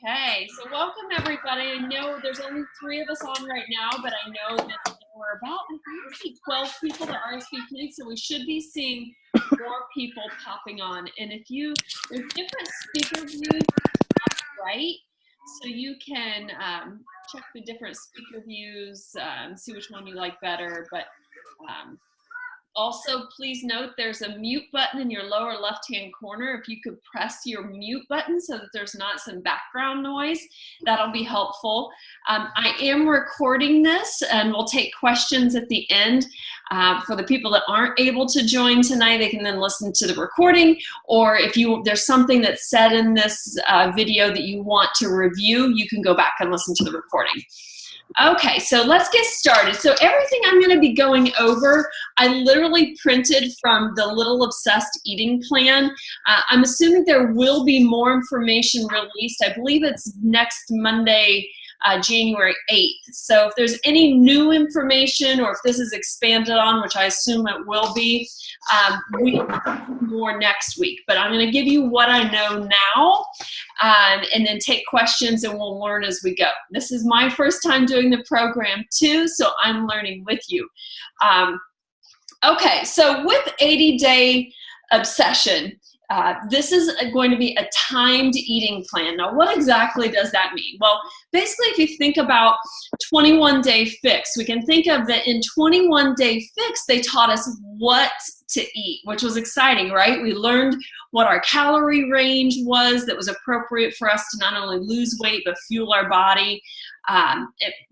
Okay, so welcome everybody. I know there's only 3 of us on right now, but I know that there were about, I think, 12 people that RSVP'd, so we should be seeing more people popping on. And there's different speaker views, right? So you can check the different speaker views, see which one you like better, but also, please note there's a mute button in your lower left-hand corner. If you could press your mute button so that there's not some background noise, that'll be helpful. I am recording this, and we'll take questions at the end. For the people that aren't able to join tonight, they can then listen to the recording, or if there's something that's said in this video that you want to review, you can go back and listen to the recording. Okay, so let's get started. So everything I'm going to be going over, I literally printed from the Little Obsessed Eating Plan. I'm assuming there will be more information released. I believe it's next Monday, January 8th. So if there's any new information or if this is expanded on, which I assume it will be, we will have more next week. But I'm going to give you what I know now and then take questions and we'll learn as we go. This is my first time doing the program too, so I'm learning with you. Okay, so with 80-day obsession, this is going to be a timed eating plan. Now, what exactly does that mean? Well, basically, if you think about 21-day fix, we can think of that in 21-day fix, they taught us what to eat, which was exciting, right? We learned what our calorie range was that was appropriate for us to not only lose weight, but fuel our body.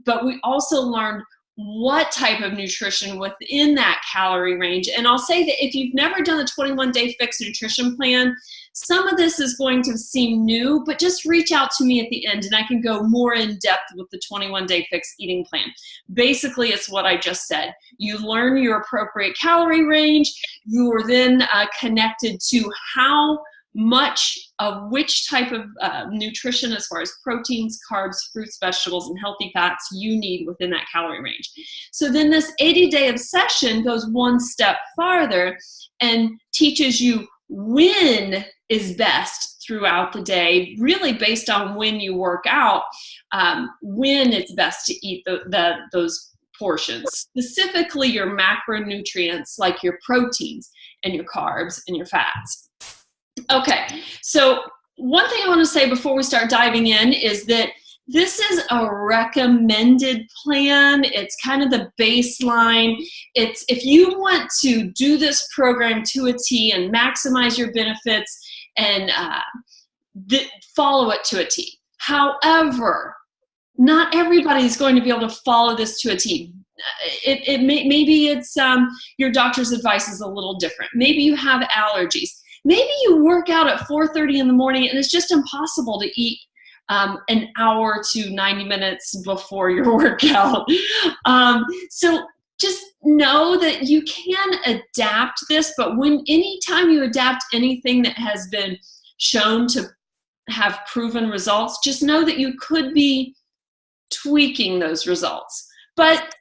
But we also learned what type of nutrition within that calorie range. And I'll say that if you've never done the 21-day fix nutrition plan, some of this is going to seem new, but just reach out to me at the end and I can go more in depth with the 21-day fix eating plan. Basically, it's what I just said. You learn your appropriate calorie range. You are then connected to how much of which type of nutrition as far as proteins, carbs, fruits, vegetables, and healthy fats you need within that calorie range. So then this 80-day obsession goes one step farther and teaches you when is best throughout the day, really based on when you work out, when it's best to eat those portions, specifically your macronutrients like your proteins and your carbs and your fats. Okay, so one thing I want to say before we start diving in is that this is a recommended plan. It's kind of the baseline. It's if you want to do this program to a T and maximize your benefits and follow it to a T. However, not everybody is going to be able to follow this to a T. Maybe it's your doctor's advice is a little different. Maybe you have allergies. Maybe you work out at 4:30 in the morning and it's just impossible to eat an hour to 90 minutes before your workout. So just know that you can adapt this, but anytime you adapt anything that has been shown to have proven results, just know that you could be tweaking those results. But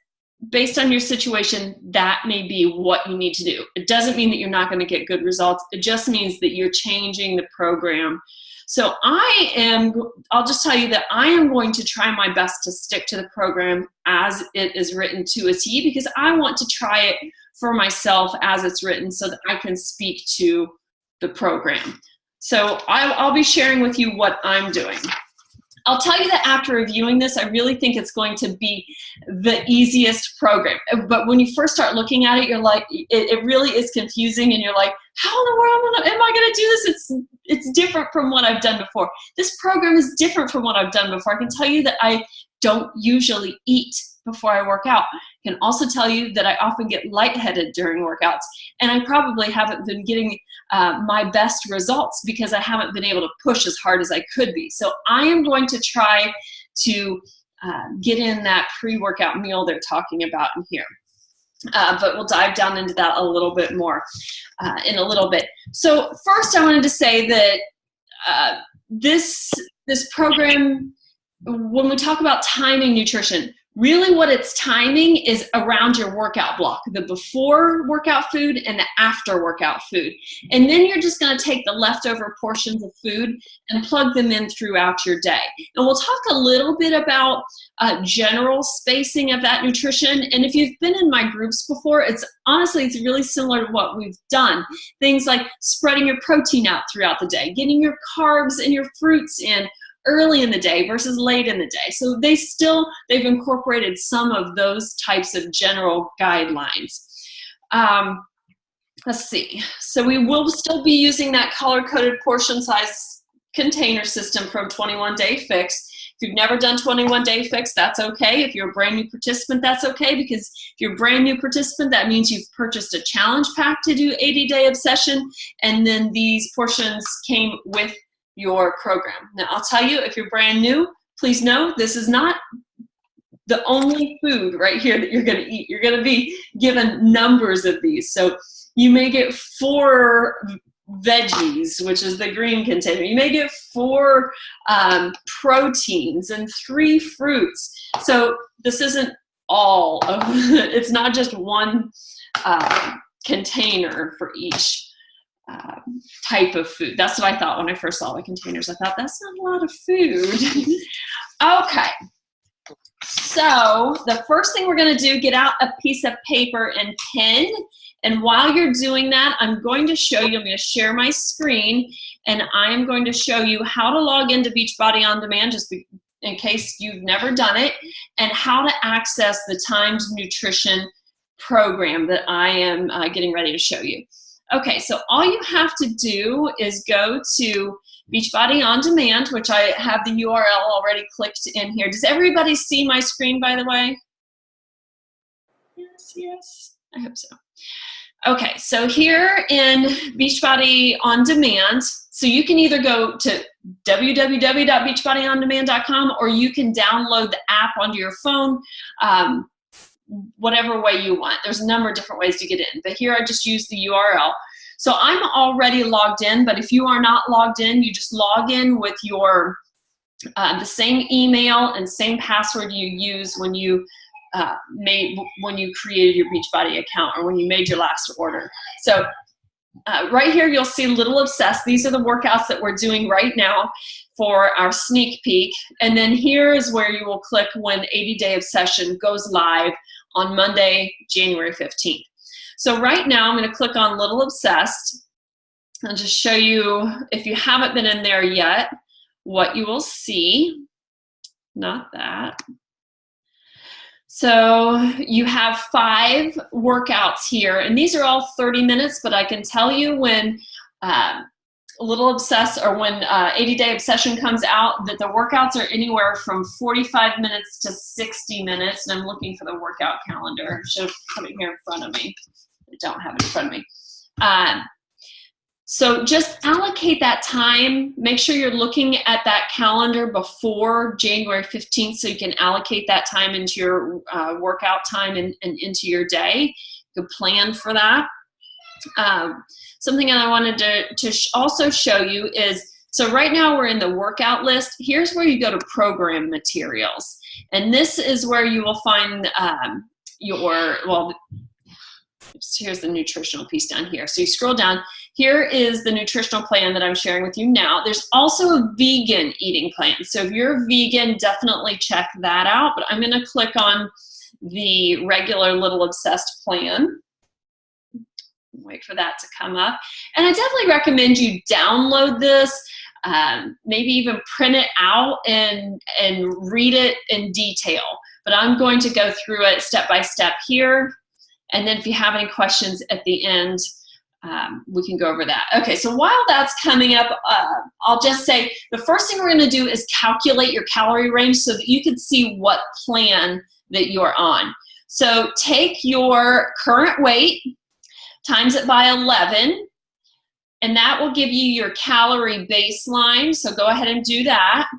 based on your situation, that may be what you need to do. It doesn't mean that you're not going to get good results. It just means that you're changing the program. So I'll just tell you that I am going to try my best to stick to the program as it is written to a T because I want to try it for myself as it's written so that I can speak to the program. So I'll be sharing with you what I'm doing. I'll tell you that after reviewing this, I really think it's going to be the easiest program. But when you first start looking at it, you're like, it really is confusing and you're like, how in the world am I going to do this? It's different from what I've done before. This program is different from what I've done before. I can tell you that I don't usually eat before I work out. I can also tell you that I often get lightheaded during workouts, and I probably haven't been getting my best results because I haven't been able to push as hard as I could be. So I am going to try to get in that pre-workout meal they're talking about in here. But we'll dive down into that a little bit more in a little bit. So first I wanted to say that this program, when we talk about timing nutrition, Really what it's timing is around your workout block, the before workout food and the after workout food. And then you're just going to take the leftover portions of food and plug them in throughout your day. And we'll talk a little bit about general spacing of that nutrition. And if you've been in my groups before, it's really similar to what we've done. Things like spreading your protein out throughout the day, getting your carbs and your fruits in early in the day versus late in the day. So they've incorporated some of those types of general guidelines. Let's see. So we will still be using that color-coded portion size container system from 21 Day Fix. If you've never done 21 Day Fix, that's okay. If you're a brand new participant, that's okay, because if you're a brand new participant, that means you've purchased a challenge pack to do 80-day obsession, and then these portions came with your program. Now, I'll tell you, if you're brand new, please know this is not the only food right here that you're going to eat. You're going to be given numbers of these. So you may get 4 veggies, which is the green container. You may get 4 proteins and 3 fruits. So this isn't all of it's not just one container for each type of food. That's what I thought when I first saw the containers. I thought, that's not a lot of food. Okay. So the first thing we're going to do, get out a piece of paper and pen. And while you're doing that, I'm going to share my screen, and I'm going to show you how to log into Beachbody On Demand, just in case you've never done it, and how to access the timed nutrition program that I am getting ready to show you. Okay, so all you have to do is go to Beachbody On Demand, which I have the URL already clicked in here. Does everybody see my screen, by the way? Yes, I hope so. Okay, so here in Beachbody On Demand, so you can either go to www.beachbodyondemand.com, or you can download the app onto your phone, whatever way you want. There's a number of different ways to get in, but here I just use the URL. So I'm already logged in, but if you are not logged in, you just log in with your the same email and same password you use when you created your Beachbody account or when you made your last order. So right here you'll see Little Obsessed. These are the workouts that we're doing right now for our sneak peek. And then here is where you will click when 80-Day Obsession goes live on Monday, January 15th. So right now I'm going to click on Little Obsessed. I'll just show you, if you haven't been in there yet, what you will see. Not that. So you have 5 workouts here, and these are all 30 minutes, but I can tell you when Little Obsessed, or when 80-Day Obsession comes out, that the workouts are anywhere from 45 minutes to 60 minutes, and I'm looking for the workout calendar. I should have put it here in front of me. I don't have it in front of me. So just allocate that time. Make sure you're looking at that calendar before January 15th so you can allocate that time into your workout time and into your day. You can plan for that. Something that I wanted to also show you is, so right now we're in the workout list. Here's where you go to program materials. And this is where you will find here's the nutritional piece down here. So you scroll down. Here is the nutritional plan that I'm sharing with you now. There's also a vegan eating plan. So if you're vegan, definitely check that out. But I'm going to click on the regular Little Obsessed plan. Wait for that to come up. And I definitely recommend you download this, maybe even print it out and read it in detail. But I'm going to go through it step by step here. And then if you have any questions at the end, we can go over that. Okay, so while that's coming up, I'll just say the first thing we're going to do is calculate your calorie range so that you can see what plan that you're on. So take your current weight, times it by 11, and that will give you your calorie baseline. So go ahead and do that.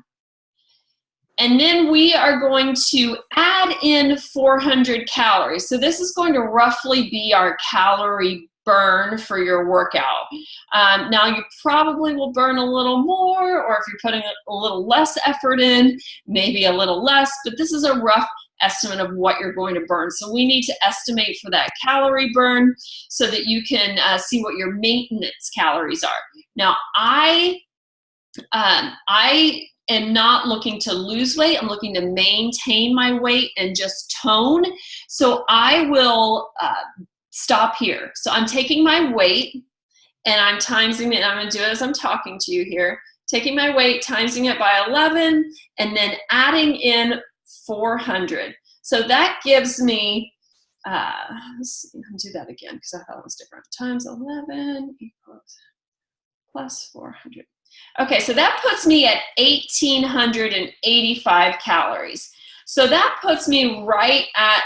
And then we are going to add in 400 calories. So this is going to roughly be our calorie burn for your workout. Now you probably will burn a little more, or if you're putting a little less effort in, maybe a little less, but this is a rough estimate of what you're going to burn. So we need to estimate for that calorie burn so that you can see what your maintenance calories are. Now, I am not looking to lose weight. I'm looking to maintain my weight and just tone. So I will stop here. So I'm taking my weight and I'm timesing it. I'm going to do it as I'm talking to you here. Taking my weight, timesing it by 11, and then adding in 400. So that gives me, let's see, I'll do that again because I thought it was different. Times 11 equals plus 400. Okay, so that puts me at 1,885 calories. So that puts me right at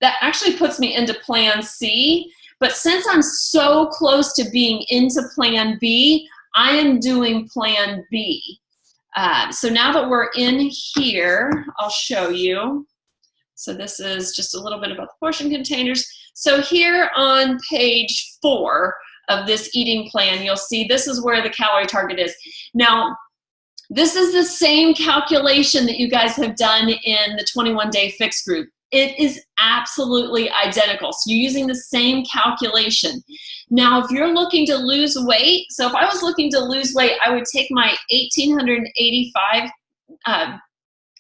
that actually puts me into Plan C. But since I'm so close to being into Plan B, I am doing Plan B. So now that we're in here, I'll show you. So this is just a little bit about the portion containers. So here on page 4 of this eating plan, you'll see this is where the calorie target is. Now, this is the same calculation that you guys have done in the 21-day fix group. It is absolutely identical. So you're using the same calculation. Now, if you're looking to lose weight, so if I was looking to lose weight, I would take my 1,885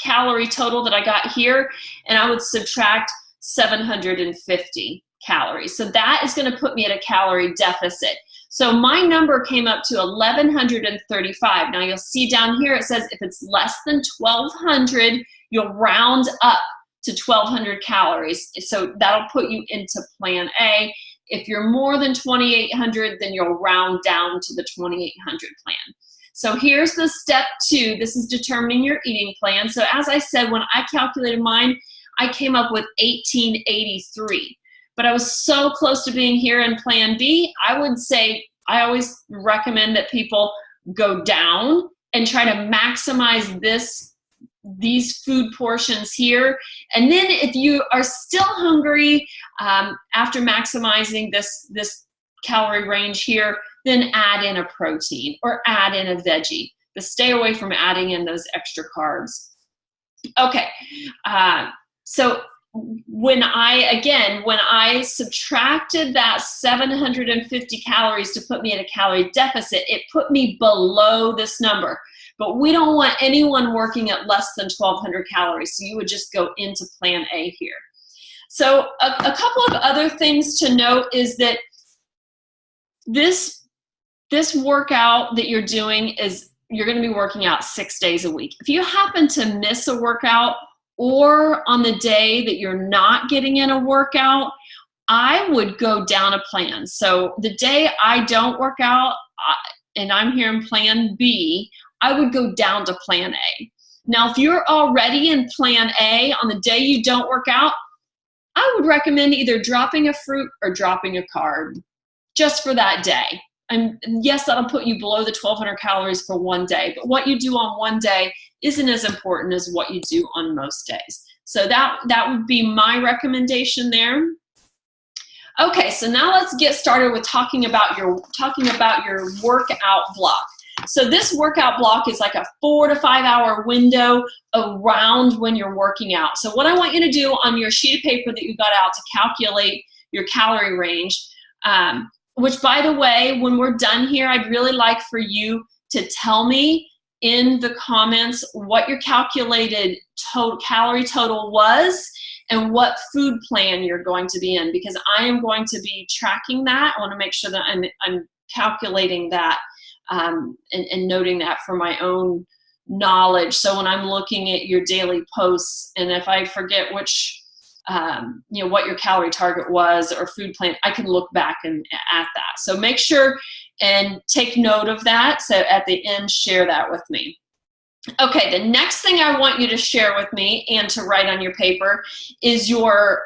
calorie total that I got here, and I would subtract 750 calories. So that is going to put me at a calorie deficit. So my number came up to 1,135. Now you'll see down here it says if it's less than 1,200, you'll round up to 1,200 calories. So that'll put you into Plan A. If you're more than 2,800, then you'll round down to the 2,800 plan. So here's the step 2. This is determining your eating plan. So as I said, when I calculated mine, I came up with 1,883. But I was so close to being here in Plan B, I would say I always recommend that people go down and try to maximize these food portions here. And then if you are still hungry after maximizing this calorie range here, then add in a protein or add in a veggie. But stay away from adding in those extra carbs. Okay, so when I subtracted that 750 calories to put me at a calorie deficit, it put me below this number. But we don't want anyone working at less than 1,200 calories, so you would just go into Plan A here. So a couple of other things to note is that this workout that you're doing is you're going to be working out 6 days a week. If you happen to miss a workout or on the day that you're not getting in a workout, I would go down a plan. So the day I don't work out and I'm here in Plan B, I would go down to Plan A. Now, if you're already in Plan A on the day you don't work out, I would recommend either dropping a fruit or dropping a carb just for that day. And yes, that'll put you below the 1,200 calories for one day, but what you do on one day isn't as important as what you do on most days. So that would be my recommendation there. Okay, so now let's get started with talking about your workout block. So this workout block is like a 4 to 5 hour window around when you're working out. So what I want you to do on your sheet of paper that you got out to calculate your calorie range, which by the way, when we're done here, I'd really like for you to tell me in the comments what your calculated calorie total was and what food plan you're going to be in, because I am going to be tracking that. I want to make sure that I'm calculating that and noting that for my own knowledge. So when I'm looking at your daily posts, and if I forget which what your calorie target was or food plan, I can look back at that. So make sure and take note of that. So at the end, share that with me. Okay, the next thing I want you to share with me and to write on your paper is your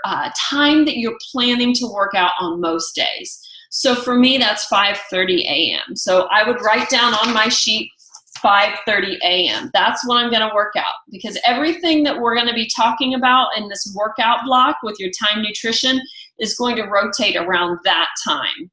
time that you're planning to work out on most days. So for me, that's 5:30 a.m. So I would write down on my sheet 5:30 a.m. That's when I'm going to work out, because everything that we're going to be talking about in this workout block with your time nutrition is going to rotate around that time.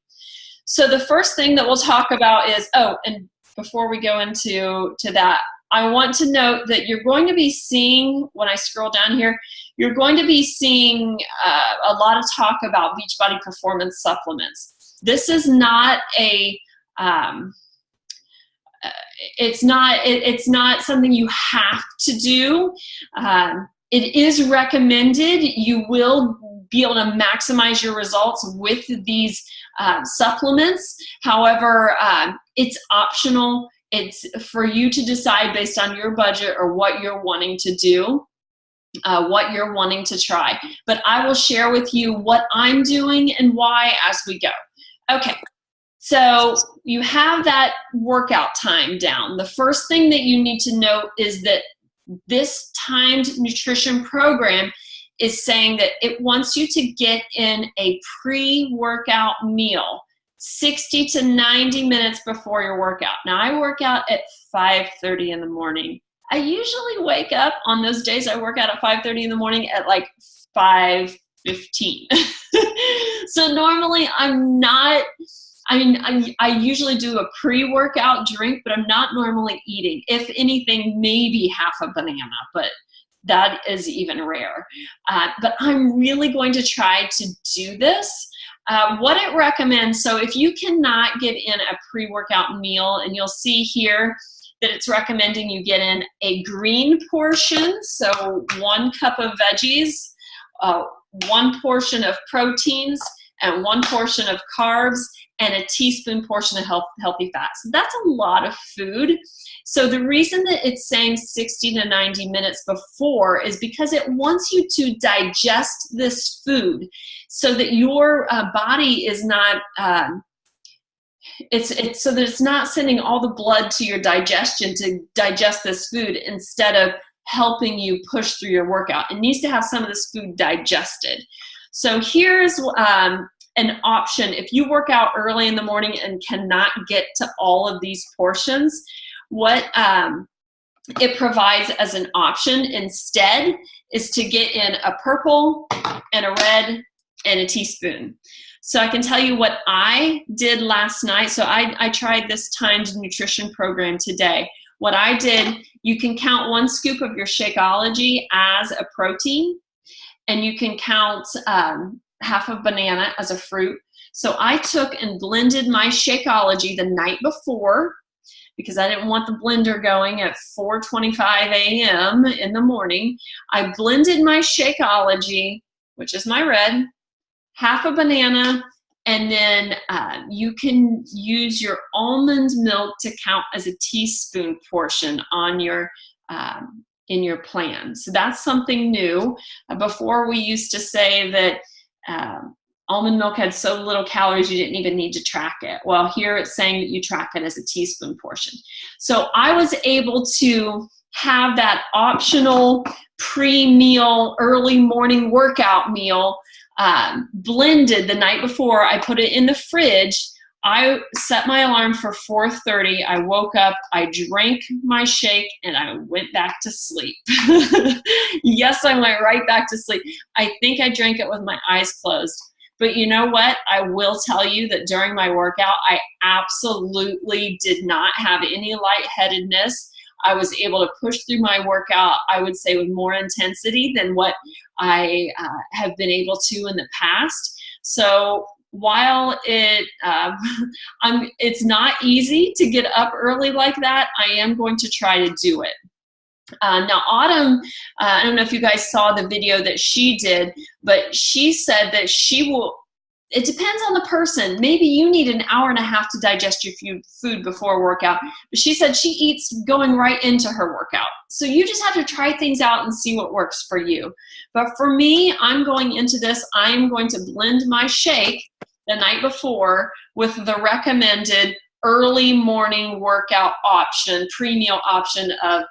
So the first thing that we'll talk about is, and before we go into that, I want to note that you're going to be seeing, when I scroll down here, you're going to be seeing a lot of talk about Beachbody performance supplements. This is not a, it's not something you have to do. It is recommended. You will be able to maximize your results with these supplements. However, it's optional. It's for you to decide based on your budget or what you're wanting to do, what you're wanting to try. But I will share with you what I'm doing and why as we go. Okay, so you have that workout time down. The first thing that you need to note is that this timed nutrition program is saying that it wants you to get in a pre-workout meal 60 to 90 minutes before your workout. Now, I work out at 5:30 in the morning. I usually wake up on those days I work out at 5:30 in the morning at like 5:15. So normally I'm not, I usually do a pre-workout drink, but I'm not normally eating. If anything, maybe half a banana, but that is even rare. But I'm really going to try to do this. What it recommends, so if you cannot get in a pre-workout meal, and you'll see here that it's recommending you get in a green portion, so 1 cup of veggies, 1 portion of proteins, and 1 portion of carbs, and a teaspoon portion of healthy fats. That's a lot of food. So the reason that it's saying 60 to 90 minutes before is because it wants you to digest this food so that your body is not, it's so that it's not sending all the blood to your digestion to digest this food instead of helping you push through your workout. It needs to have some of this food digested. So here's an option. If you work out early in the morning and cannot get to all of these portions, what it provides as an option instead is to get in a purple and a red and a teaspoon. So I can tell you what I did last night. So I tried this timed nutrition program today. What I did, you can count 1 scoop of your Shakeology as a protein, and you can count half a banana as a fruit. So I took and blended my Shakeology the night before, because I didn't want the blender going at 4:25 a.m. in the morning. I blended my Shakeology, which is my red, half a banana, and then you can use your almond milk to count as a teaspoon portion on your in your plan. So that's something new. Before we used to say that almond milk had so little calories you didn't even need to track it. Well, here it's saying that you track it as a teaspoon portion. So I was able to have that optional pre-meal, early morning workout meal blended the night before. I put it in the fridge. I set my alarm for 4:30. I woke up, I drank my shake, and I went back to sleep. Yes, I went right back to sleep. I think I drank it with my eyes closed. But you know what? I will tell you that during my workout, I absolutely did not have any lightheadedness. I was able to push through my workout, I would say, with more intensity than what I have been able to in the past. So while it's not easy to get up early like that, I am going to try to do it. Now, Autumn, I don't know if you guys saw the video that she did, but she said that she will, it depends on the person. Maybe you need an hour and a half to digest your food before workout, but she said she eats going right into her workout. So you just have to try things out and see what works for you. But for me, I'm going into this, I'm going to blend my shake the night before with the recommended early morning workout option, pre-meal option of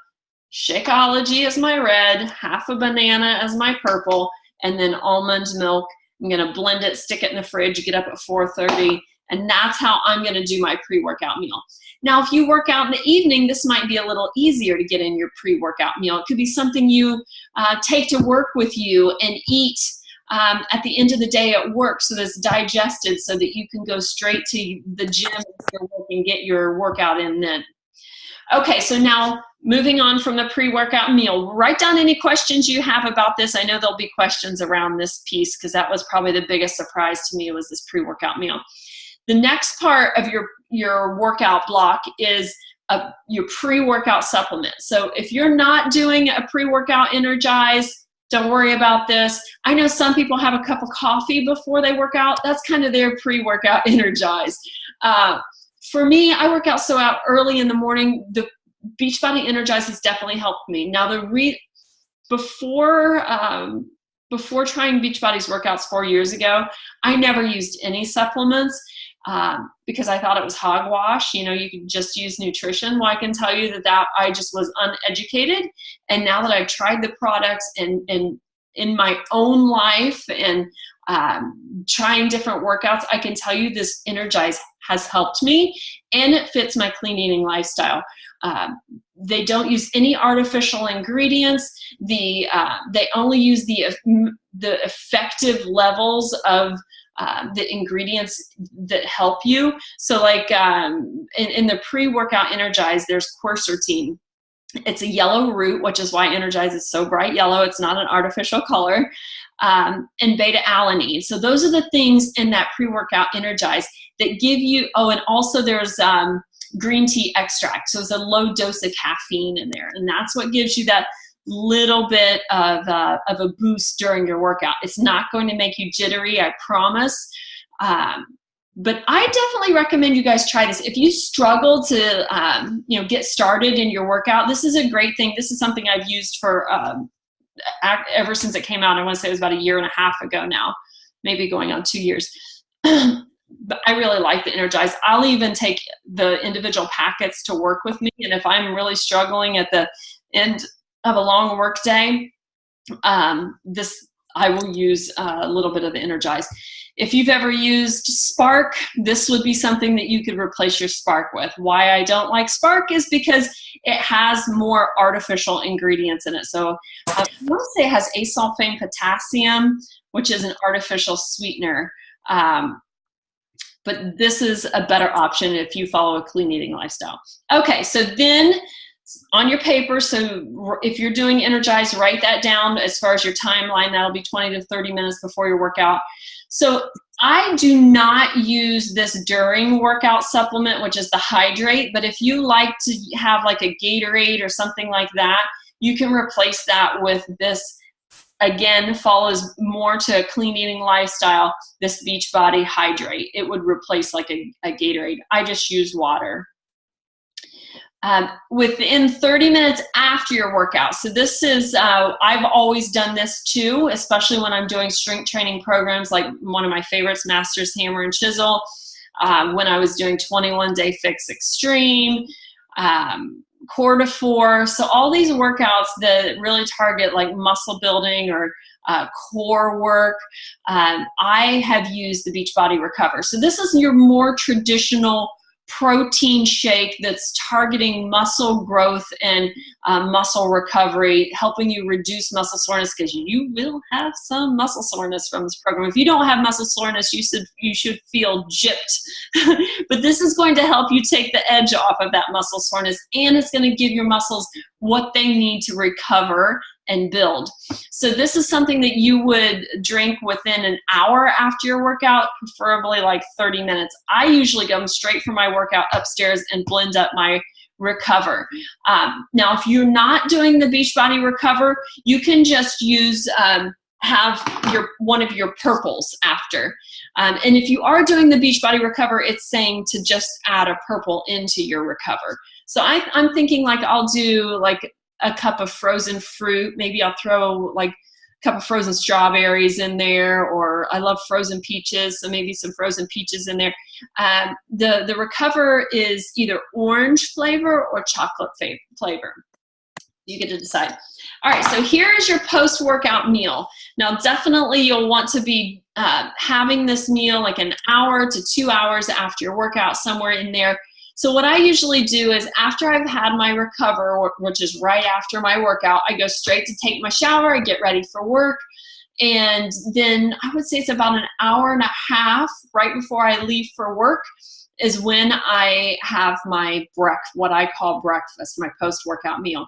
Shakeology as my red, half a banana as my purple, and then almond milk. I'm going to blend it, stick it in the fridge, get up at 4:30, and that's how I'm going to do my pre-workout meal. Now, if you work out in the evening, this might be a little easier to get in your pre-workout meal. It could be something you take to work with you and eat at the end of the day at work, so that it's digested so that you can go straight to the gym and get your workout in then. Okay, so now moving on from the pre-workout meal, write down any questions you have about this. I know there'll be questions around this piece because that was probably the biggest surprise to me, was this pre-workout meal. The next part of your workout block is your pre-workout supplement. So if you're not doing a pre-workout Energize, don't worry about this. I know some people have a cup of coffee before they work out. That's kind of their pre-workout Energize. For me, I work out so out early in the morning. The Beachbody Energize has definitely helped me. Now, before trying Beachbody's workouts 4 years ago, I never used any supplements because I thought it was hogwash. You know, you could just use nutrition. Well, I can tell you that I just was uneducated. And now that I've tried the products and in my own life and trying different workouts, I can tell you this Energize has helped me, and it fits my clean eating lifestyle. They don't use any artificial ingredients. They only use the effective levels of the ingredients that help you. So like in the pre-workout Energize, there's quercetin. It's a yellow root, which is why Energize is so bright yellow. It's not an artificial color. And beta-alanine. So those are the things in that pre-workout Energize that give you, oh, and also there's green tea extract. So it's a low dose of caffeine in there. And that's what gives you that little bit of a boost during your workout. It's not going to make you jittery, I promise. But I definitely recommend you guys try this. If you struggle to get started in your workout, this is a great thing. This is something I've used for ever since it came out. I want to say it was about 1.5 years ago now, maybe going on 2 years. But I really like the Energize. I'll even take the individual packets to work with me. And if I'm really struggling at the end of a long work day, I will use a little bit of the Energize. If you've ever used Spark, this would be something that you could replace your Spark with. Why I don't like Spark is because it has more artificial ingredients in it. So I want to say it has asulfame potassium, which is an artificial sweetener. But this is a better option if you follow a clean eating lifestyle. Okay, so then on your paper, so if you're doing Energize, write that down as far as your timeline. That'll be 20 to 30 minutes before your workout. So I do not use this during workout supplement, which is the Hydrate, but if you like to have like a Gatorade or something like that, you can replace that with this. Again, follows more to a clean eating lifestyle, this Beachbody Hydrate. It would replace like a Gatorade. I just use water. Within 30 minutes after your workout. So this is, I've always done this too, especially when I'm doing strength training programs, like one of my favorites, Masters Hammer and Chisel, when I was doing 21-day Fix Extreme, Core to 4. So all these workouts that really target like muscle building or core work, I have used the Beachbody Recover. So this is your more traditional protein shake that's targeting muscle growth and muscle recovery, helping you reduce muscle soreness, because you will have some muscle soreness from this program. If you don't have muscle soreness, you should feel gypped. But this is going to help you take the edge off of that muscle soreness, and it's going to give your muscles what they need to recover and build. So this is something that you would drink within an hour after your workout, preferably like 30 minutes. I usually go straight from my workout upstairs and blend up my Recover. Now, if you're not doing the Beachbody Recover, you can just use have one of your purples after. And if you are doing the Beachbody Recover, it's saying to just add a purple into your Recover. So I'm thinking like I'll do like a cup of frozen fruit. Maybe I'll throw like a cup of frozen strawberries in there, or I love frozen peaches, so maybe some frozen peaches in there. The Recover is either orange flavor or chocolate flavor. You get to decide. All right, so here is your post-workout meal. Now, definitely you'll want to be having this meal like an hour to 2 hours after your workout, somewhere in there. So what I usually do is after I've had my Recover, which is right after my workout, I go straight to take my shower, I get ready for work, and then I would say it's about an hour and a half right before I leave for work. is when I have my what I call breakfast, my post-workout meal.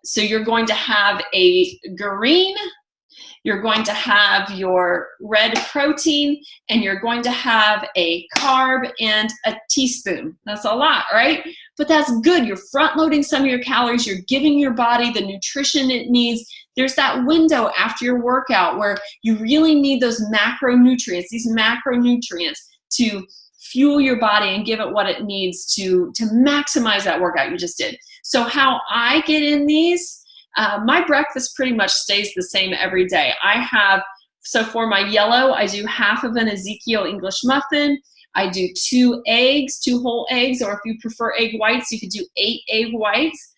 So you're going to have a green, you're going to have your red protein, and you're going to have a carb and a teaspoon. That's a lot, right? But that's good. You're front loading some of your calories. You're giving your body the nutrition it needs. There's that window after your workout where you really need those macronutrients, these macronutrients to fuel your body and give it what it needs to maximize that workout you just did. So how I get in these, my breakfast pretty much stays the same every day. So for my yellow, I do half of an Ezekiel English muffin. I do 2 eggs, 2 whole eggs, or if you prefer egg whites, you could do 8 egg whites.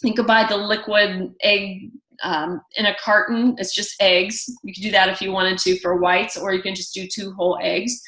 You could buy the liquid egg in a carton. It's just eggs. You could do that if you wanted to for whites, or you can just do 2 whole eggs.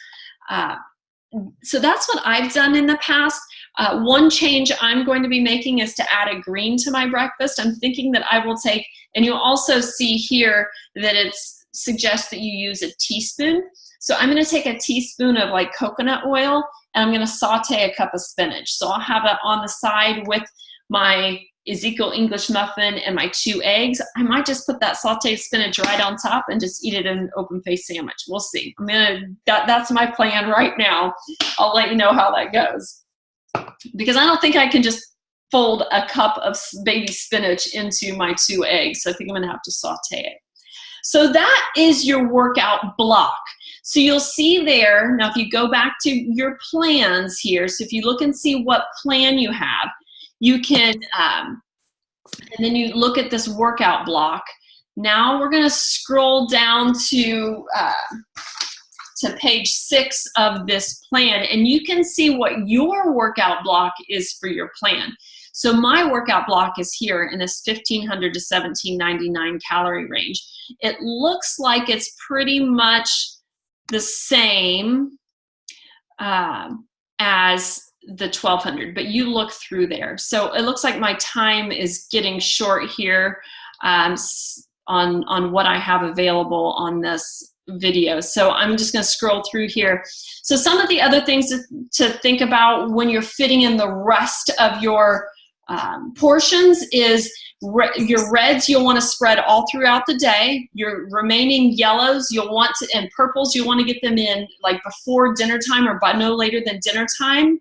So that's what I've done in the past. One change I'm going to be making is to add a green to my breakfast. I'm thinking that I will take, and you'll also see here that it suggests that you use a teaspoon. So I'm going to take a teaspoon of like coconut oil, and I'm going to saute a cup of spinach. So I'll have it on the side with my Ezekiel English muffin and my 2 eggs. I might just put that sauteed spinach right on top and just eat it in an open-faced sandwich. We'll see. That's my plan right now. I'll let you know how that goes. Because I don't think I can just fold a cup of baby spinach into my 2 eggs. So I think I'm gonna have to saute it. So that is your workout block. So you'll see there, now if you go back to your plans here, so if you look and see what plan you have, you can, and then you look at this workout block. Now we're gonna scroll down to page 6 of this plan, and you can see what your workout block is for your plan. So my workout block is here in this 1,500 to 1,799 calorie range. It looks like it's pretty much the same as the 1,200, but you look through there. So it looks like my time is getting short here on what I have available on this video. So I'm just going to scroll through here. So some of the other things to think about when you're fitting in the rest of your portions is your reds you'll want to spread all throughout the day. Your remaining yellows you'll want to, and purples you'll want to get them in like before dinner time or by no later than dinner time.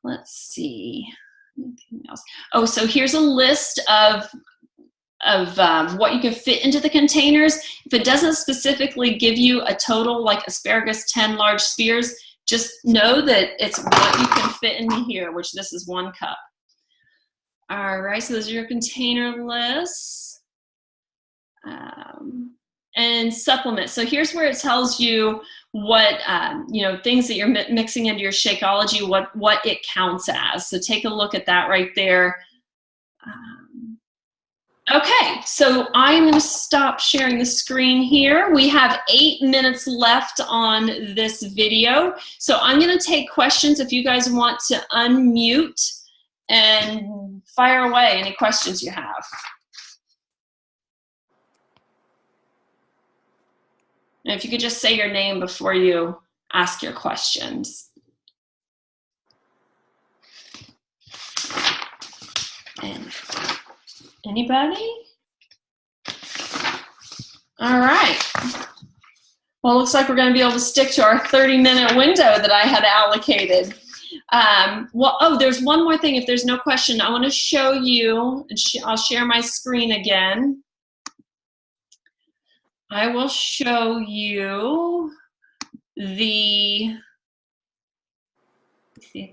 Let's see. Anything else? Oh, so here's a list of what you can fit into the containers. If it doesn't specifically give you a total, like asparagus 10 large spears, just know that it's what you can fit in here, which this is 1 cup. All right, so those are your container lists. And supplements. So here's where it tells you what, things that you're mixing into your Shakeology, what it counts as. So take a look at that right there. Okay, so I'm going to stop sharing the screen here. We have 8 minutes left on this video. So I'm going to take questions if you guys want to unmute and fire away any questions you have. And if you could just say your name before you ask your questions. And anybody? All right. Well, it looks like we're going to be able to stick to our 30-minute window that I had allocated. There's one more thing. If there's no question, I want to show you, and I'll share my screen again. I will show you I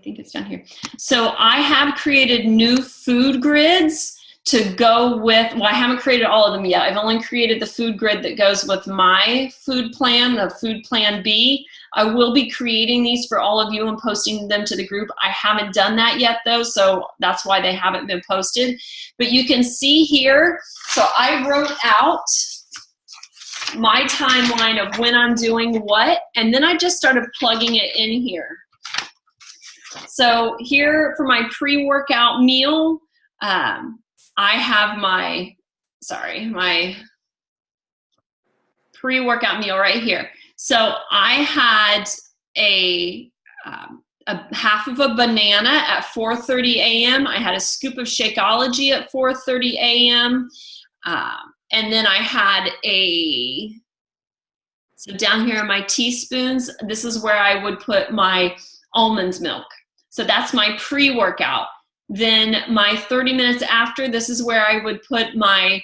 think it's down here. So I have created new food grids to go with, well, I haven't created all of them yet. I've only created the food grid that goes with my food plan, the food plan B. I will be creating these for all of you and posting them to the group. I haven't done that yet though, so that's why they haven't been posted. But you can see here, so I wrote out my timeline of when I'm doing what, and then I just started plugging it in here. So here for my pre-workout meal, I have my pre-workout meal right here. So I had a half of a banana at 4:30 a.m. I had a scoop of Shakeology at 4:30 a.m. And then I had so down here are my teaspoons. This is where I would put my almond milk. So that's my pre-workout. Then my 30 minutes after, this is where I would put my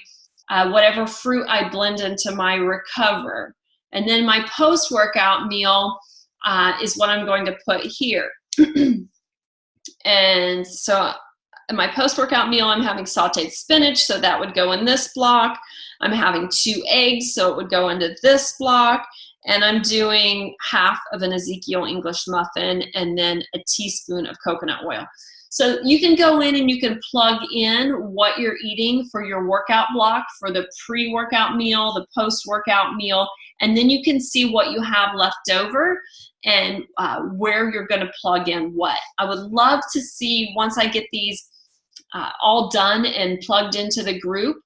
whatever fruit I blend into my recover. And then my post-workout meal is what I'm going to put here. And so in my post-workout meal, I'm having sauteed spinach, so that would go in this block. I'm having 2 eggs, so it would go into this block. And I'm doing half of an Ezekiel English muffin and then a teaspoon of coconut oil. So you can go in and you can plug in what you're eating for your workout block, for the pre-workout meal, the post-workout meal, and then you can see what you have left over and where you're going to plug in what. I would love to see, once I get these all done and plugged into the group,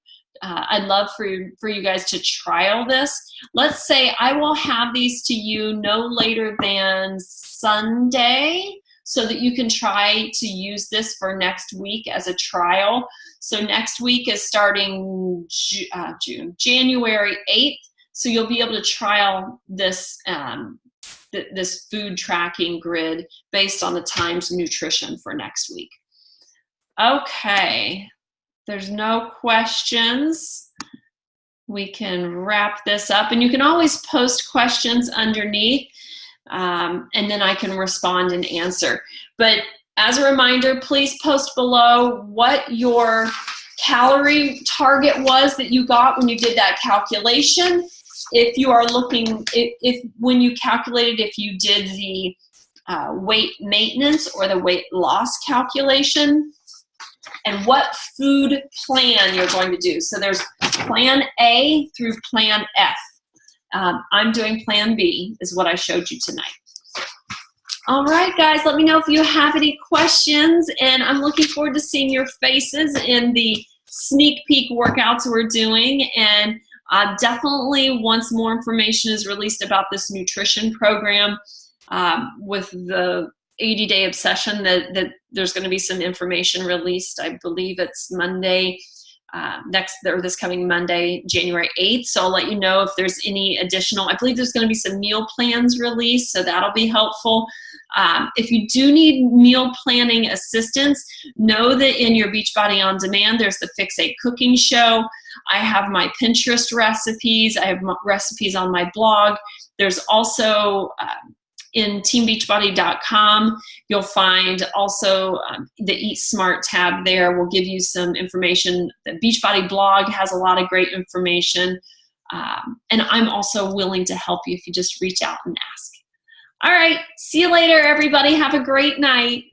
I'd love for you guys to trial this. Let's say I will have these to you no later than Sunday so that you can try to use this for next week as a trial. So next week is starting January 8th. So you'll be able to trial this, this food tracking grid based on the Times nutrition for next week. Okay. There's no questions. We can wrap this up, and you can always post questions underneath, and then I can respond and answer. But as a reminder, please post below what your calorie target was that you got when you did that calculation. If you are looking, if when you calculated, if you did the weight maintenance or the weight loss calculation, and what food plan you're going to do. So there's plan A through plan F. I'm doing plan B, is what I showed you tonight. All right, guys, let me know if you have any questions, and I'm looking forward to seeing your faces in the sneak peek workouts we're doing. And definitely, once more information is released about this nutrition program with the 80-day obsession, that there's going to be some information released. I believe it's Monday, this coming Monday, January 8th. So I'll let you know if there's any additional. I believe there's going to be some meal plans released, so that'll be helpful. If you do need meal planning assistance, know that in your Beachbody On Demand, there's the Fix 8 cooking show. I have my Pinterest recipes. I have recipes on my blog. There's also in teambeachbody.com, you'll find also the Eat Smart tab there will give you some information. The Beachbody blog has a lot of great information. And I'm also willing to help you if you just reach out and ask. All right, see you later, everybody. Have a great night.